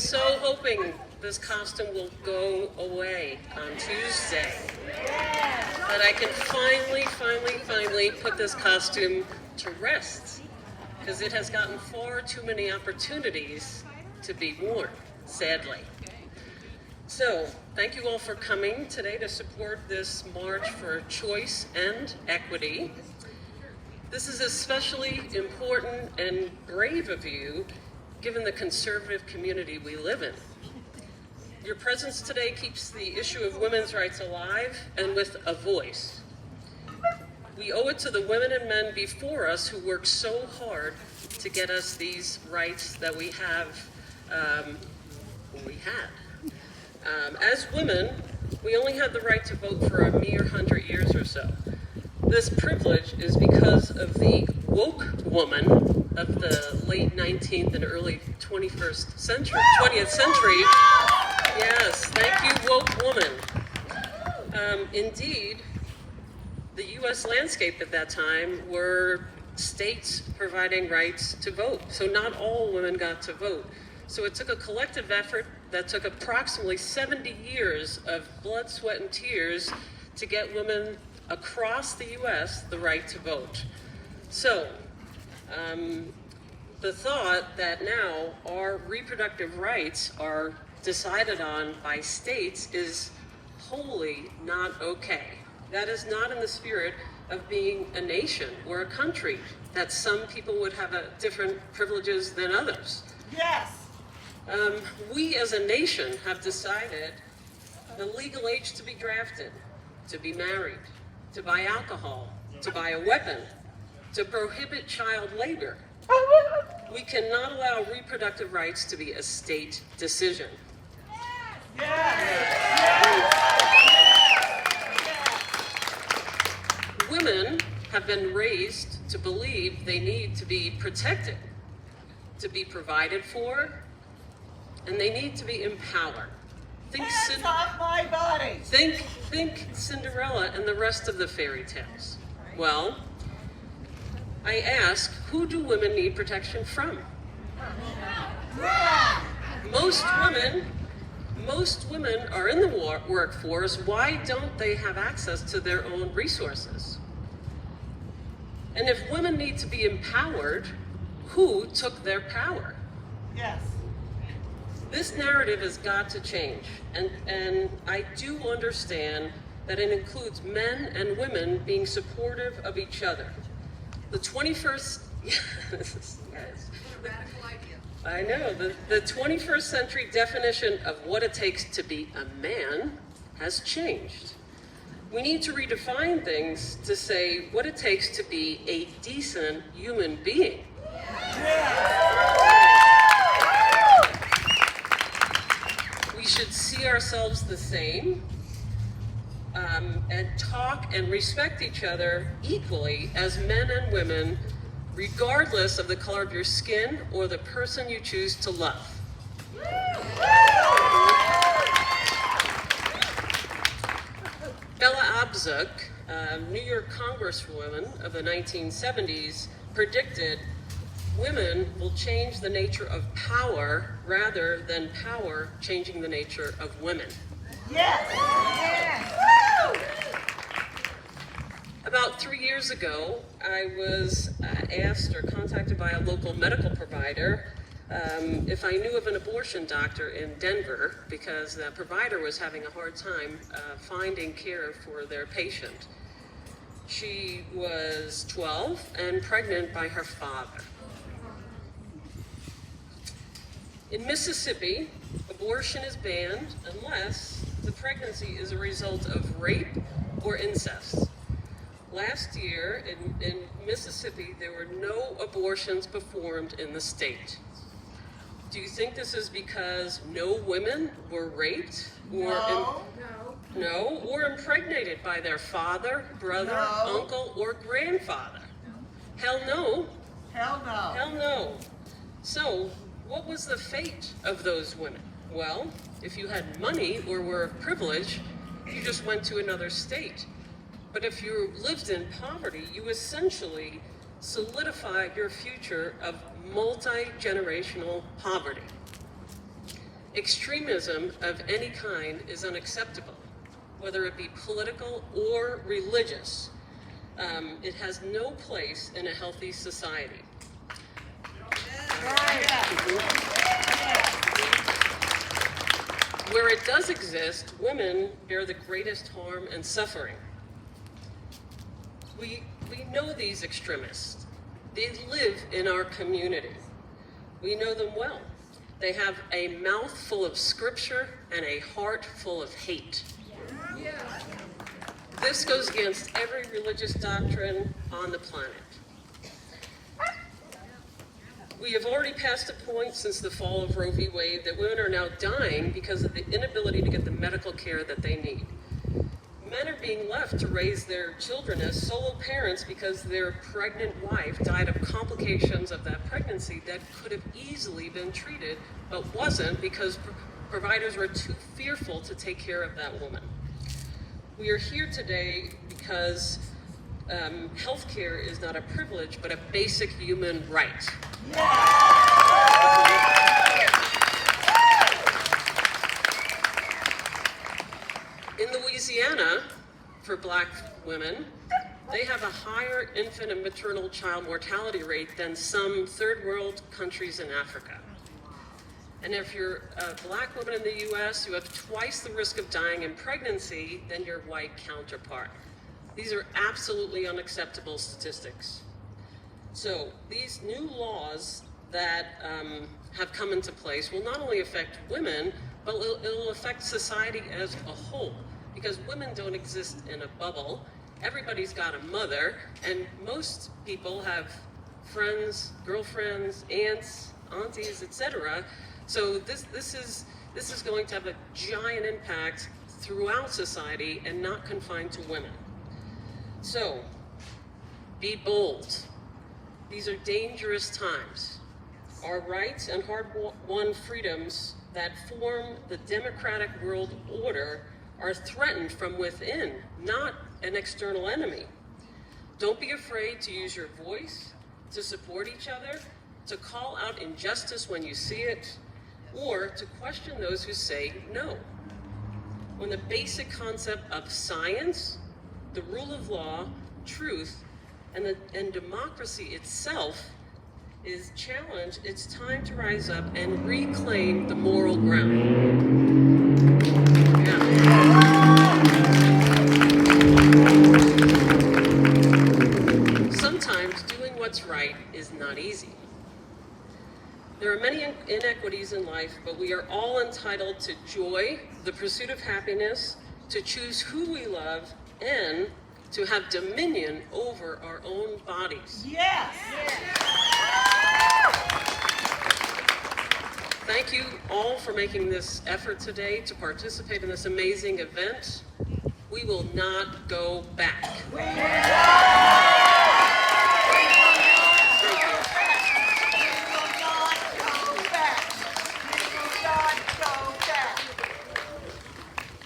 so hoping this costume will go away on Tuesday. That I can finally put this costume to rest, because it has gotten far too many opportunities to be worn, sadly. So, thank you all for coming today to support this March for Choice and Equity. This is especially important and brave of you, given the conservative community we live in. Your presence today keeps the issue of women's rights alive and with a voice. We owe it to the women and men before us who worked so hard to get us these rights that we have, as women, we only had the right to vote for a mere 100 years or so. This privilege is because of the woke woman of the late 19th and early 20th century. Yes, thank you, woke woman. Indeed, the U.S. landscape at that time were states providing rights to vote. So not all women got to vote. So it took a collective effort that took approximately 70 years of blood, sweat, and tears to get women across the U.S. the right to vote. So, the thought that now our reproductive rights are decided on by states is wholly not okay. That is not in the spirit of being a nation or a country, that some people would have different privileges than others. Yes. We as a nation have decided the legal age to be drafted, to be married, to buy alcohol, to buy a weapon, to prohibit child labor. We cannot allow reproductive rights to be a state decision. Women have been raised to believe they need to be protected, to be provided for, and they need to be empowered. Hands off my body! Think Cinderella and the rest of the fairy tales. Well, I ask, who do women need protection from? Most women are in the workforce. Why don't they have access to their own resources? And if women need to be empowered, who took their power? Yes. This narrative has got to change, and I do understand that it includes men and women being supportive of each other. The 21st, yes, I know, the 21st century definition of what it takes to be a man has changed. We need to redefine things to say what it takes to be a decent human being. We should see ourselves the same, and talk and respect each other equally as men and women, regardless of the color of your skin or the person you choose to love. Bella Abzug, New York Congresswoman of the 1970s, predicted women will change the nature of power rather than power changing the nature of women. Yes. Yes. About 3 years ago, I was asked or contacted by a local medical provider if I knew of an abortion doctor in Denver, because the provider was having a hard time finding care for their patient. She was 12 and pregnant by her father. In Mississippi, abortion is banned unless the pregnancy is a result of rape or incest. Last year in Mississippi, there were no abortions performed in the state. Do you think this is because no women were raped or or impregnated by their father, brother, uncle, or grandfather? Hell no. Hell no. Hell no. So, what was the fate of those women? Well, if you had money or were of privilege, you just went to another state. But if you lived in poverty, you essentially solidified your future of multi-generational poverty. Extremism of any kind is unacceptable, whether it be political or religious. It has no place in a healthy society. Where it does exist, women bear the greatest harm and suffering. We know these extremists. They live in our community. We know them well. They have a mouth full of scripture and a heart full of hate. This goes against every religious doctrine on the planet. We have already passed a point since the fall of Roe v. Wade that women are now dying because of the inability to get the medical care that they need. Men are being left to raise their children as solo parents because their pregnant wife died of complications of that pregnancy that could have easily been treated, but wasn't because providers were too fearful to take care of that woman. We are here today because healthcare is not a privilege, but a basic human right. In Louisiana, for Black women, they have a higher infant and maternal child mortality rate than some third world countries in Africa. And if you're a Black woman in the US, you have twice the risk of dying in pregnancy than your white counterpart. These are absolutely unacceptable statistics. So these new laws that have come into place will not only affect women, but it'll affect society as a whole. Because women don't exist in a bubble. Everybody's got a mother, and most people have friends, girlfriends, aunts, aunties, etc. So this is going to have a giant impact throughout society and not confined to women. So, be bold. These are dangerous times. Our rights and hard-won freedoms that form the democratic world order are threatened from within, not an external enemy. Don't be afraid to use your voice, to support each other, to call out injustice when you see it, or to question those who say no. When the basic concept of science, the rule of law, truth, and democracy itself is challenged, it's time to rise up and reclaim the moral ground. Sometimes doing what's right is not easy. There are many inequities in life, but we are all entitled to joy, the pursuit of happiness, to choose who we love, and to have dominion over our own bodies. Yes! Thank you all for making this effort today to participate in this amazing event. We will not go back.